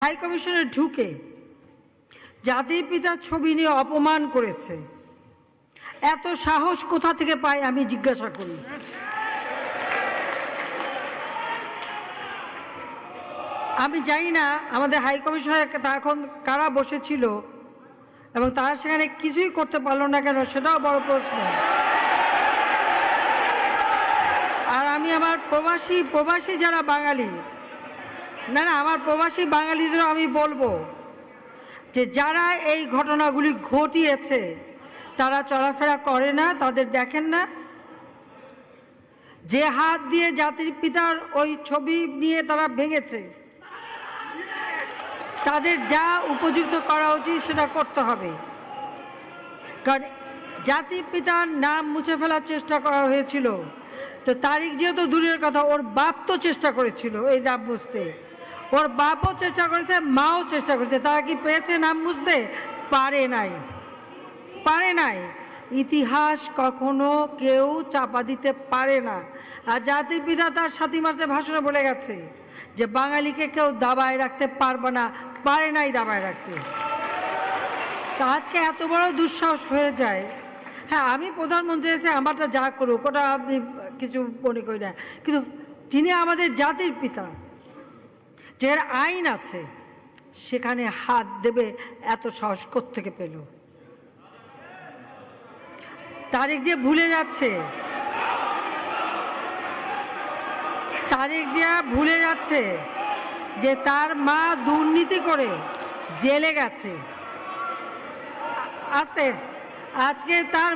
High কমিশনে ঢুকে জাতির পিতার ছবি নিয়ে অপমান করেছে। এত সাহস কোথা থেকে পায় আমি জিজ্ঞাসা করি। আমি জানি না আমাদের হাই কমিশনার এখন কারা বসেছিল এবং তারা সেখানে কিছুই করতে পারলো না কেন, সেটাও বড় প্রশ্ন। আর আমি আমার প্রবাসী যারা বাঙালি, না আমার প্রবাসী বাঙালিদেরও আমি বলবো যে যারা এই ঘটনাগুলি ঘটিয়েছে তারা চলাফেরা করে না, তাদের দেখেন না। যে হাত দিয়ে জাতির পিতার ওই ছবি নিয়ে তারা ভেঙেছে, তাদের যা উপযুক্ত করা উচিত সেটা করতে হবে। কারণ জাতির পিতার নাম মুছে ফেলার চেষ্টা করা হয়েছিল, তো তারিখ যেহেতু দূরের কথা, ওর বাপ তো চেষ্টা করেছিল এই নাম মুছতে, ওর বাপও চেষ্টা করেছে, মাও চেষ্টা করেছে। তারা কি পেয়েছে নাম মুছতে? পারে নাই। ইতিহাস কখনো কেউ চাপা দিতে পারে না। আর জাতির পিতা তার 7 মার্চে ভাষণে বলে গেছে যে বাঙালিকে কেউ দাবায় রাখতে পারবে না, পারে নাই দাবায় রাখতে। তা আজকে এত বড় দুঃসাহস হয়ে যায়। হ্যাঁ, আমি প্রধানমন্ত্রী এসে আমারটা যা করুক ওটা আমি কিছু মনে করি না, কিন্তু যিনি আমাদের জাতির পিতা, যে আইন আছে, সেখানে হাত দেবে এত সাহস কোত্থেকে পেল? তারেক যে ভুলে যাচ্ছে যে তার মা দুর্নীতি করে জেলে গেছে। আজকে তার